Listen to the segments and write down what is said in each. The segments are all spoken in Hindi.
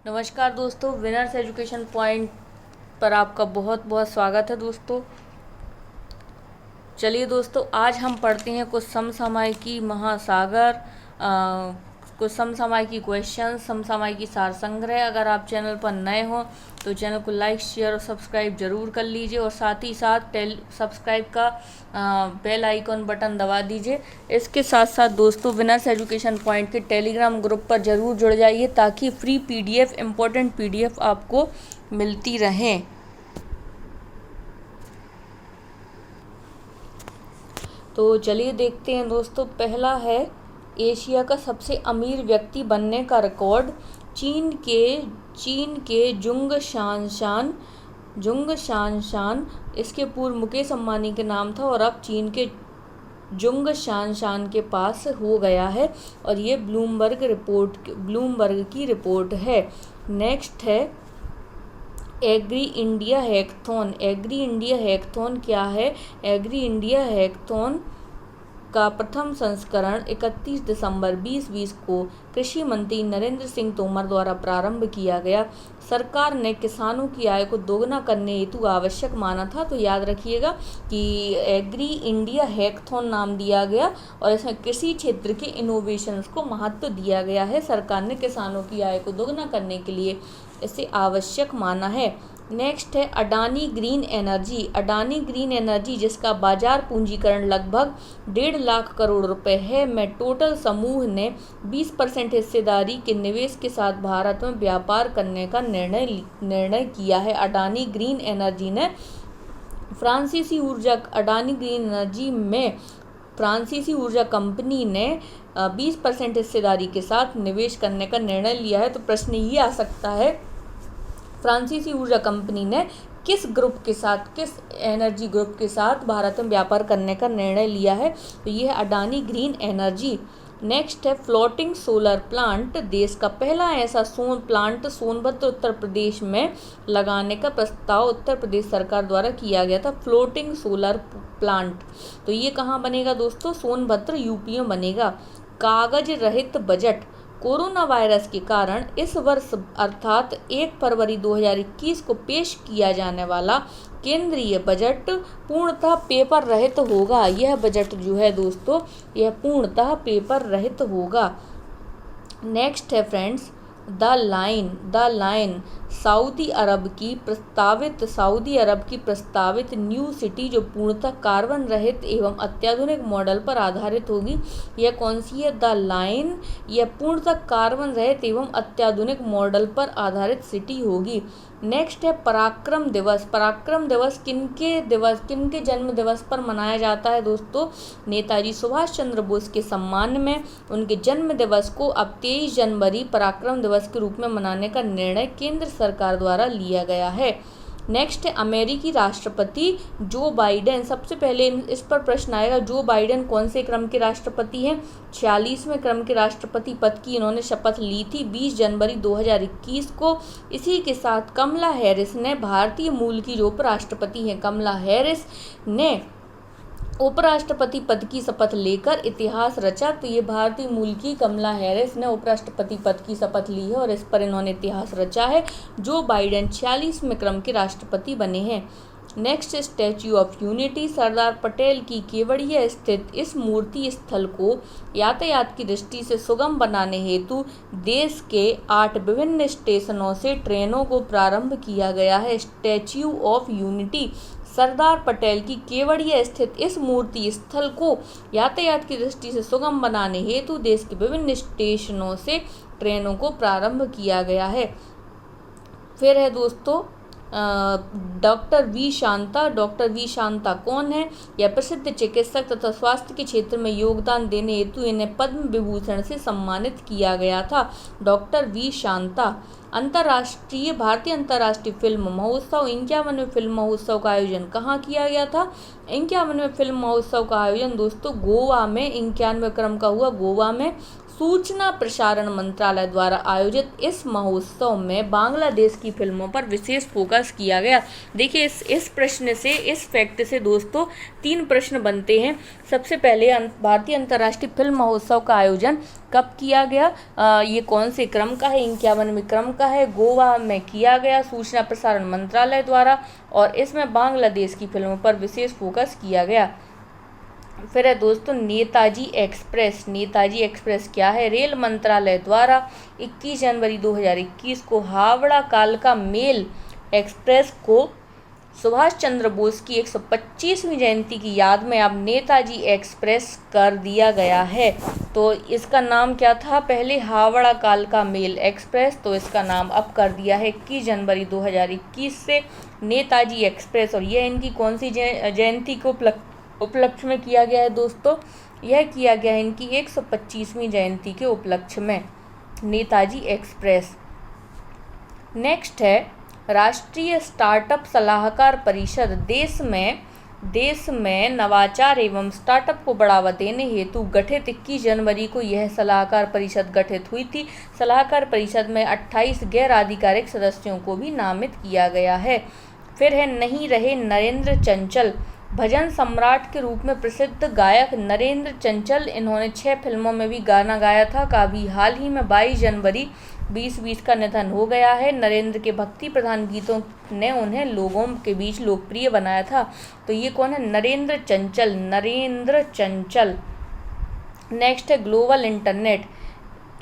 नमस्कार दोस्तों, विनर्स एजुकेशन पॉइंट पर आपका बहुत बहुत स्वागत है दोस्तों। चलिए दोस्तों, आज हम पढ़ते हैं कुछ समसामयिकी महासागर, कुछ समसामयिकी क्वेश्चन, समसामयिकी सार संग्रह। अगर आप चैनल पर नए हो तो चैनल को लाइक, शेयर और सब्सक्राइब जरूर कर लीजिए और साथ ही साथ सब्सक्राइब का बेल आइकॉन बटन दबा दीजिए। इसके साथ साथ दोस्तों, विनर्स एजुकेशन पॉइंट के टेलीग्राम ग्रुप पर जरूर जुड़ जाइए ताकि फ्री पीडीएफ, इम्पोर्टेंट पीडीएफ आपको मिलती रहें। तो चलिए देखते हैं दोस्तों। पहला है, एशिया का सबसे अमीर व्यक्ति बनने का रिकॉर्ड चीन के जुंग शान इसके पूर्व मुकेश अंबानी के नाम था और अब चीन के जुंग शान के पास हो गया है और ये ब्लूमबर्ग की रिपोर्ट है। नेक्स्ट है, agri India hackathon. Agri India hackathon क्या है? एग्री इंडिया हैकथॉन का प्रथम संस्करण 31 दिसंबर 2020 को कृषि मंत्री नरेंद्र सिंह तोमर द्वारा प्रारंभ किया गया। सरकार ने किसानों की आय को दोगुना करने हेतु आवश्यक माना था। तो याद रखिएगा कि एग्री इंडिया हैकथॉन नाम दिया गया और इसमें कृषि क्षेत्र के इनोवेशंस को महत्व दिया गया है। सरकार ने किसानों की आय को दोगुना करने के लिए इसे आवश्यक माना है। नेक्स्ट है, Adani green energy. Adani green energy, जिसका बाजार पूंजीकरण लगभग 1.5 लाख करोड़ रुपए है, में टोटल समूह ने 20% हिस्सेदारी के निवेश के साथ भारत में व्यापार करने का निर्णय किया है। अडानी ग्रीन एनर्जी ने अडानी ग्रीन एनर्जी में फ्रांसीसी ऊर्जा कंपनी ने 20% हिस्सेदारी के साथ निवेश करने का निर्णय लिया है। तो प्रश्न ये आ सकता है, फ्रांसीसी ऊर्जा कंपनी ने किस एनर्जी ग्रुप के साथ भारत में व्यापार करने का निर्णय लिया है? तो ये है अडानी ग्रीन एनर्जी। नेक्स्ट है, फ्लोटिंग सोलर प्लांट। देश का पहला ऐसा प्लांट सोनभद्र उत्तर प्रदेश में लगाने का प्रस्ताव उत्तर प्रदेश सरकार द्वारा किया गया था। फ्लोटिंग सोलर प्लांट, तो ये कहाँ बनेगा दोस्तों? सोनभद्र यूपी में बनेगा। कागज रहित बजट। कोरोना वायरस के कारण इस वर्ष अर्थात 1 फरवरी 2021 को पेश किया जाने वाला केंद्रीय बजट पूर्णतः पेपर रहित होगा। यह बजट जो है दोस्तों, यह पूर्णतः पेपर रहित होगा। नेक्स्ट है फ्रेंड्स, द लाइन। सऊदी अरब की प्रस्तावित न्यू सिटी जो पूर्णतः कार्बन रहित एवं अत्याधुनिक मॉडल पर आधारित होगी। यह कौन सी है? The line. यह पूर्णतः कार्बन रहित एवं अत्याधुनिक मॉडल पर आधारित सिटी होगी। नेक्स्ट है, पराक्रम दिवस। पराक्रम दिवस किनके जन्म दिवस पर मनाया जाता है दोस्तों? नेताजी सुभाष चंद्र बोस के सम्मान में उनके जन्म दिवस को अब 23 जनवरी पराक्रम दिवस के रूप में मनाने का निर्णय केंद्र सरकार द्वारा लिया गया है। नेक्स्ट है, अमेरिकी राष्ट्रपति जो बाइडेन। सबसे पहले इस पर प्रश्न आएगा, जो बाइडेन कौन से क्रम के राष्ट्रपति हैं? 46वें क्रम के राष्ट्रपति पद की इन्होंने शपथ ली थी 20 जनवरी 2021 को। इसी के साथ कमला हैरिस ने, भारतीय मूल की जो उपराष्ट्रपति हैं कमला हैरिस ने, उपराष्ट्रपति पद की शपथ लेकर इतिहास रचा। तो ये भारतीय मूल की कमला हैरिस ने उपराष्ट्रपति पद की शपथ ली है और इस पर इन्होंने इतिहास रचा है। जो बाइडेन 46वें क्रम के राष्ट्रपति बने हैं। Next, statue of unity. Sardar Patel की केवड़िया स्थित इस मूर्ति स्थल को यातायात की दृष्टि से सुगम बनाने हेतु देश के 8 विभिन्न स्टेशनों से ट्रेनों को प्रारंभ किया गया है। Statue of unity, Sardar Patel की केवड़िया स्थित इस मूर्ति स्थल को यातायात की दृष्टि से सुगम बनाने हेतु देश के विभिन्न स्टेशनों से ट्रेनों को प्रारंभ किया गया है। फिर है दोस्तों doctor V Shanta. Doctor V Shanta कौन है? यह प्रसिद्ध चिकित्सक तथा स्वास्थ्य के क्षेत्र में योगदान देने हेतु इन्हें पद्म विभूषण से सम्मानित किया गया था। Doctor V Shanta. भारतीय अंतर्राष्ट्रीय फिल्म महोत्सव। 51वें फिल्म महोत्सव का आयोजन कहाँ किया गया था? 51वें फिल्म महोत्सव का आयोजन दोस्तों गोवा में 91वें क्रम का हुआ, गोवा में सूचना प्रसारण मंत्रालय द्वारा आयोजित इस महोत्सव में बांग्लादेश की फिल्मों पर विशेष फोकस किया गया। देखिए इस प्रश्न से, इस फैक्ट से दोस्तों 3 प्रश्न बनते हैं। सबसे पहले भारतीय अंतर्राष्ट्रीय फिल्म महोत्सव का आयोजन कब किया गया, ये कौन से क्रम का है, 51वें क्रम का है, गोवा में किया गया सूचना प्रसारण मंत्रालय द्वारा, और इसमें बांग्लादेश की फिल्मों पर विशेष फोकस किया गया। फिर है दोस्तों नेताजी एक्सप्रेस। नेताजी एक्सप्रेस क्या है? रेल मंत्रालय द्वारा 21 जनवरी 2021 को हावड़ा कालका मेल एक्सप्रेस को सुभाष चंद्र बोस की 125वीं जयंती की याद में अब नेताजी एक्सप्रेस कर दिया गया है। तो इसका नाम क्या था पहले? हावड़ा कालका मेल एक्सप्रेस। तो इसका नाम अब कर दिया है 21 जनवरी 2021 से नेताजी एक्सप्रेस। और यह इनकी कौन सी जयंती को उपलक्ष्य में किया गया है दोस्तों? यह किया गया है इनकी 125वीं जयंती के उपलक्ष्य में, नेताजी एक्सप्रेस। नेक्स्ट है राष्ट्रीय स्टार्टअप सलाहकार परिषद। देश में नवाचार एवं स्टार्टअप को बढ़ावा देने हेतु गठित 21 जनवरी को यह सलाहकार परिषद गठित हुई थी। सलाहकार परिषद में 28 गैर आधिकारिक सदस्यों को भी नामित किया गया है। फिर है नहीं रहे नरेंद्र चंचल। भजन सम्राट के रूप में प्रसिद्ध गायक नरेंद्र चंचल, इन्होंने 6 फिल्मों में भी गाना गाया था। काफ़ी हाल ही में 22 जनवरी 2020 का निधन हो गया है। नरेंद्र के भक्ति प्रधान गीतों ने उन्हें लोगों के बीच लोकप्रिय बनाया था। तो ये कौन है? नरेंद्र चंचल। नरेंद्र चंचल। नेक्स्ट है ग्लोबल इंटरनेट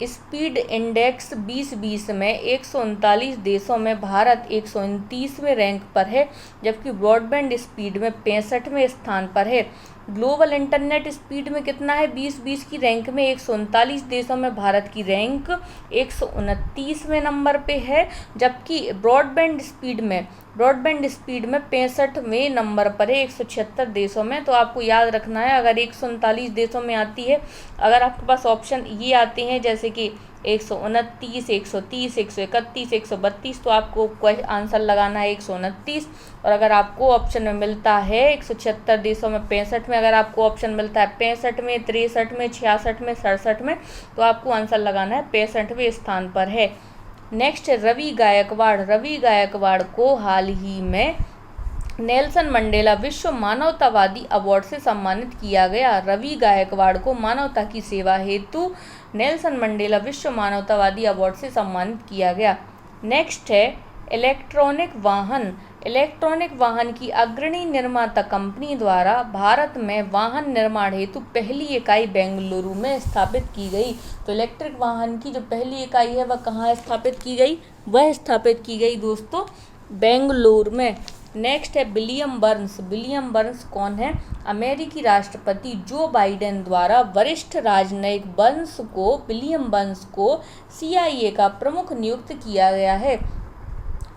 स्पीड इंडेक्स 2020 में 139 देशों में भारत 129वें रैंक पर है, जबकि ब्रॉडबैंड स्पीड में 65वें स्थान पर है। ग्लोबल इंटरनेट स्पीड में कितना है? 2020 की रैंक में 139 देशों में भारत की रैंक 129वें नंबर पे है, जबकि ब्रॉडबैंड स्पीड में 65वें नंबर पर है 176 देशों में। तो आपको याद रखना है, अगर 139 देशों में आती है, अगर आपके पास ऑप्शन ये आते हैं जैसे कि 129, 130, 131, 132, तो आपको आंसर लगाना है 129। और अगर आपको ऑप्शन में मिलता है 176 देशों में 65 में, अगर आपको ऑप्शन मिलता है 65 में, 63 में, 66 में, 67 में, तो आपको आंसर लगाना है 65वें स्थान पर है। नेक्स्ट है रवि गायकवाड़। रवि गायकवाड़ को हाल ही में नेल्सन मंडेला विश्व मानवतावादी अवार्ड से सम्मानित किया गया। रवि गायकवाड़ को मानवता की सेवा हेतु नेल्सन मंडेला विश्व मानवतावादी अवार्ड से सम्मानित किया गया। नेक्स्ट है इलेक्ट्रॉनिक वाहन। इलेक्ट्रॉनिक वाहन की अग्रणी निर्माता कंपनी द्वारा भारत में वाहन निर्माण हेतु पहली इकाई बेंगलुरु में स्थापित की गई। तो इलेक्ट्रिक वाहन की जो पहली इकाई है वह कहाँ स्थापित की गई? वह स्थापित की गई दोस्तों बेंगलुरु में। नेक्स्ट है विलियम बर्न्स। विलियम बर्न्स कौन है? अमेरिकी राष्ट्रपति जो बाइडेन द्वारा वरिष्ठ राजनयिक विलियम बर्न्स को CIA का प्रमुख नियुक्त किया गया है।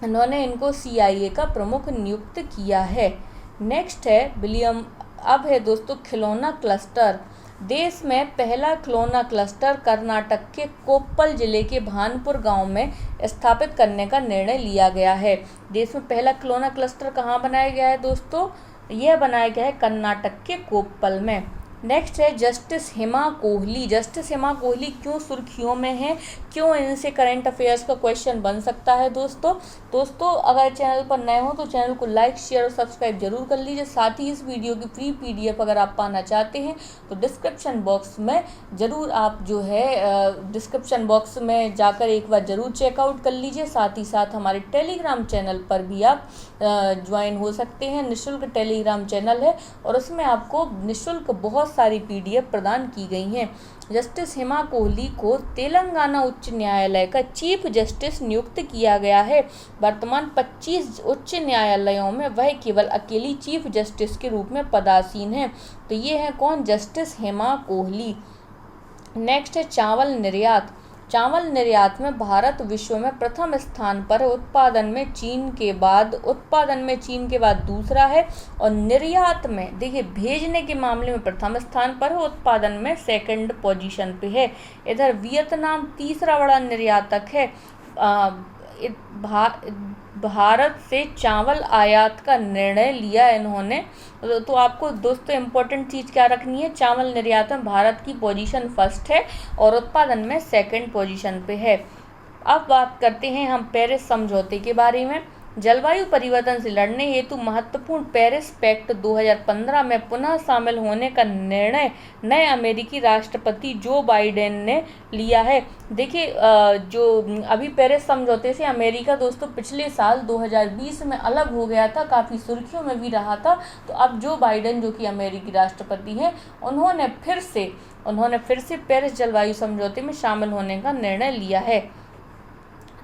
इन्होंने इनको CIA का प्रमुख नियुक्त किया है। नेक्स्ट है अब है दोस्तों खिलौना क्लस्टर। देश में पहला खिलौना क्लस्टर कर्नाटक के कोप्पल जिले के भानपुर गांव में स्थापित करने का निर्णय लिया गया है। देश में पहला खिलौना क्लस्टर कहाँ बनाया गया है दोस्तों? यह बनाया गया है कर्नाटक के कोप्पल में। नेक्स्ट है जस्टिस हेमा कोहली। जस्टिस हेमा कोहली क्यों सुर्खियों में है, क्यों इनसे करंट अफेयर्स का क्वेश्चन बन सकता है दोस्तों अगर चैनल पर नए हो तो चैनल को लाइक, शेयर और सब्सक्राइब जरूर कर लीजिए। साथ ही इस वीडियो की फ्री PDF अगर आप पाना चाहते हैं तो डिस्क्रिप्शन बॉक्स में ज़रूर आप जो है डिस्क्रिप्शन बॉक्स में जाकर एक बार ज़रूर चेकआउट कर लीजिए। साथ ही साथ हमारे टेलीग्राम चैनल पर भी आप ज्वाइन हो सकते हैं। निःशुल्क टेलीग्राम चैनल है और उसमें आपको निःशुल्क बहुत सारी PDF प्रदान की गई हैं। जस्टिस हेमा कोहली को तेलंगाना उच्च न्यायालय का चीफ जस्टिस नियुक्त किया गया है। वर्तमान 25 उच्च न्यायालयों में वह केवल अकेली चीफ जस्टिस के रूप में पदासीन है। तो ये है कौन? जस्टिस हेमा कोहली। नेक्स्ट है चावल निर्यात। चावल निर्यात में भारत विश्व में प्रथम स्थान पर है। उत्पादन में चीन के बाद दूसरा है और निर्यात में देखिए भेजने के मामले में प्रथम स्थान पर है, उत्पादन में सेकंड पोजीशन पे है। इधर वियतनाम तीसरा बड़ा निर्यातक है। भारत से चावल आयात का निर्णय लिया इन्होंने। तो आपको दोस्तों इम्पोर्टेंट चीज़ क्या रखनी है, चावल निर्यात में भारत की पोजीशन फर्स्ट है और उत्पादन में सेकंड पोजीशन पे है। अब बात करते हैं हम पेरिस समझौते के बारे में। जलवायु परिवर्तन से लड़ने हेतु महत्वपूर्ण पेरिस पैक्ट 2015 में पुनः शामिल होने का निर्णय नए अमेरिकी राष्ट्रपति जो बाइडेन ने लिया है। देखिए जो अभी पेरिस समझौते से अमेरिका दोस्तों पिछले साल 2020 में अलग हो गया था, काफ़ी सुर्खियों में भी रहा था। तो अब जो बाइडेन जो कि अमेरिकी राष्ट्रपति हैं, उन्होंने फिर से पेरिस जलवायु समझौते में शामिल होने का निर्णय लिया है।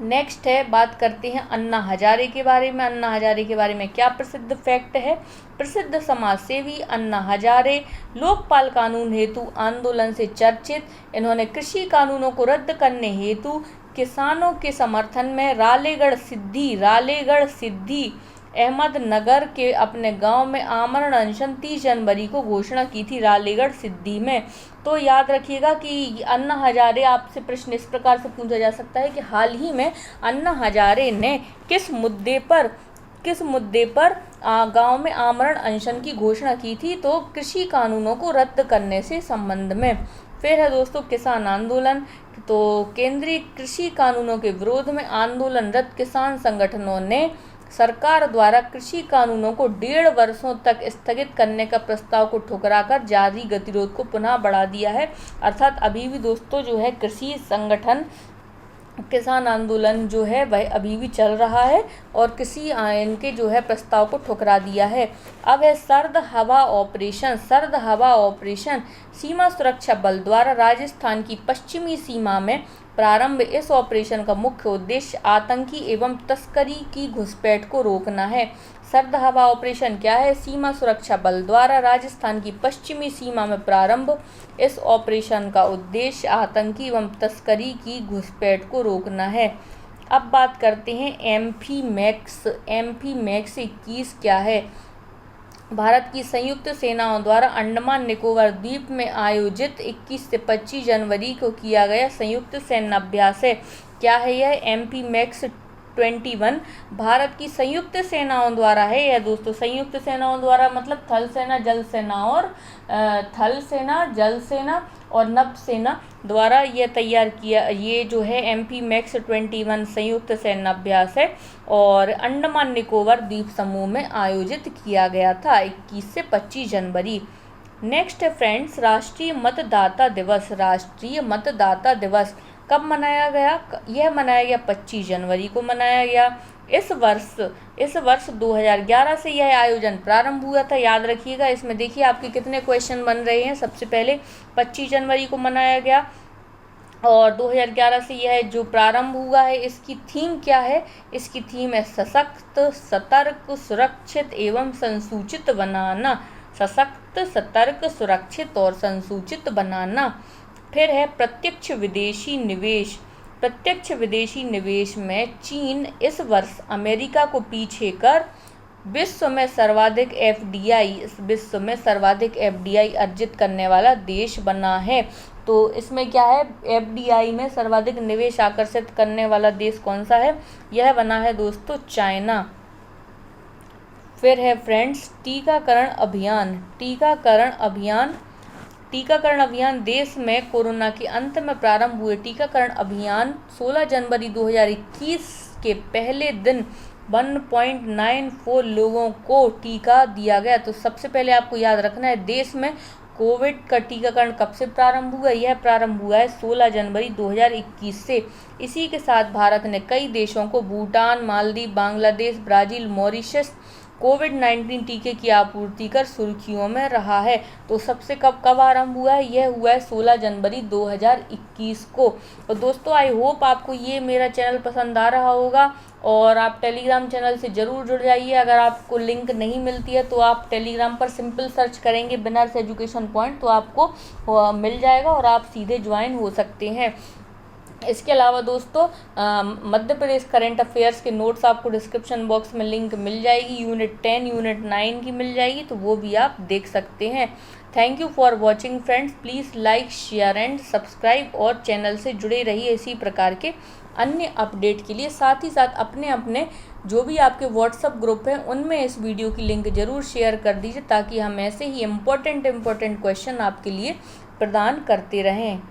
नेक्स्ट है, बात करते हैं अन्ना हजारे के बारे में। अन्ना हजारे के बारे में क्या प्रसिद्ध फैक्ट है। प्रसिद्ध समाज सेवी अन्ना हजारे लोकपाल कानून हेतु आंदोलन से चर्चित। इन्होंने कृषि कानूनों को रद्द करने हेतु किसानों के समर्थन में रालेगढ़ सिद्धि अहमदनगर के अपने गांव में आमरण अनशन 30 जनवरी को घोषणा की थी, रालेगढ़ सिद्धि में। तो याद रखिएगा कि अन्ना हजारे, आपसे प्रश्न इस प्रकार से पूछा जा सकता है कि हाल ही में अन्ना हजारे ने किस मुद्दे पर गांव में आमरण अनशन की घोषणा की थी, तो कृषि कानूनों को रद्द करने से संबंध में। फिर है दोस्तों किसान आंदोलन। तो केंद्रीय कृषि कानूनों के विरोध में आंदोलनरत किसान संगठनों ने सरकार द्वारा कृषि कानूनों को 1.5 वर्षों तक स्थगित करने का प्रस्ताव को ठुकराकर जारी गतिरोध को पुनः बढ़ा दिया है। अर्थात अभी भी दोस्तों जो है कृषि संगठन, किसान आंदोलन जो है वह अभी भी चल रहा है और इनके जो है प्रस्ताव को ठुकरा दिया है। अब है सर्द हवा ऑपरेशन सीमा सुरक्षा बल द्वारा राजस्थान की पश्चिमी सीमा में प्रारंभ। इस ऑपरेशन का मुख्य उद्देश्य आतंकी एवं तस्करी की घुसपैठ को रोकना है। सर्द हवा ऑपरेशन क्या है, सीमा सुरक्षा बल द्वारा राजस्थान की पश्चिमी सीमा में प्रारंभ। इस ऑपरेशन का उद्देश्य आतंकी एवं तस्करी की घुसपैठ को रोकना है। अब बात करते हैं एमपी मैक्स 21 क्या है। भारत की संयुक्त सेनाओं द्वारा अंडमान निकोबार द्वीप में आयोजित 21 से 25 जनवरी को किया गया संयुक्त सैन्य अभ्यास है। क्या है यह, एमपी मैक्स 21 भारत की संयुक्त सेनाओं द्वारा है। यह दोस्तों संयुक्त सेनाओं द्वारा मतलब थल सेना, जल सेना और नभसेना द्वारा यह तैयार किया। ये जो है एमपी मैक्स 21 संयुक्त सैन्य अभ्यास है और अंडमान निकोबार द्वीप समूह में आयोजित किया गया था 21 से 25 जनवरी। नेक्स्ट है फ्रेंड्स राष्ट्रीय मतदाता दिवस कब मनाया गया। यह मनाया गया 25 जनवरी को मनाया गया। इस वर्ष 2011 से यह आयोजन प्रारंभ हुआ था। याद रखिएगा, इसमें देखिए आपके कितने क्वेश्चन बन रहे हैं। सबसे पहले 25 जनवरी को मनाया गया और 2011 से यह जो प्रारंभ हुआ है। इसकी थीम क्या है, इसकी थीम है सशक्त, सतर्क, सुरक्षित एवं संसूचित बनाना। सशक्त, सतर्क, सुरक्षित और संसूचित बनाना। फिर है प्रत्यक्ष विदेशी निवेश में चीन इस वर्ष अमेरिका को पीछे कर विश्व में सर्वाधिक एफडीआई अर्जित करने वाला देश बना है। तो इसमें क्या है, एफडीआई में सर्वाधिक निवेश आकर्षित करने वाला देश कौन सा है, यह बना है दोस्तों चाइना। फिर है फ्रेंड्स टीकाकरण अभियान देश में कोरोना के अंत में प्रारंभ हुए टीकाकरण अभियान 16 जनवरी 2021 के पहले दिन 1.94 लोगों को टीका दिया गया। तो सबसे पहले आपको याद रखना है देश में कोविड का टीकाकरण कब से प्रारंभ हुआ, यह प्रारंभ हुआ है 16 जनवरी 2021 से। इसी के साथ भारत ने कई देशों को भूटान, मालदीव, बांग्लादेश, ब्राज़ील, मॉरिशस कोविड-19 टीके की आपूर्ति कर सुर्खियों में रहा है। तो सबसे कब आरंभ हुआ है, यह हुआ है 16 जनवरी 2021 को। तो दोस्तों आई होप आपको ये मेरा चैनल पसंद आ रहा होगा और आप टेलीग्राम चैनल से ज़रूर जुड़ जाइए। अगर आपको लिंक नहीं मिलती है तो आप टेलीग्राम पर सिंपल सर्च करेंगे बिनर्स एजुकेशन पॉइंट, तो आपको मिल जाएगा और आप सीधे ज्वाइन हो सकते हैं। इसके अलावा दोस्तों मध्य प्रदेश करंट अफेयर्स के नोट्स आपको डिस्क्रिप्शन बॉक्स में लिंक मिल जाएगी। यूनिट 10, यूनिट 9 की मिल जाएगी, तो वो भी आप देख सकते हैं। Thank you for watching friends. Please like, share and subscribe और चैनल से जुड़े रहिए इसी प्रकार के अन्य अपडेट के लिए। साथ ही साथ अपने अपने जो भी आपके व्हाट्सएप ग्रुप हैं उनमें इस वीडियो की लिंक ज़रूर शेयर कर दीजिए, ताकि हम ऐसे ही इम्पोर्टेंट क्वेश्चन आपके लिए प्रदान करते रहें।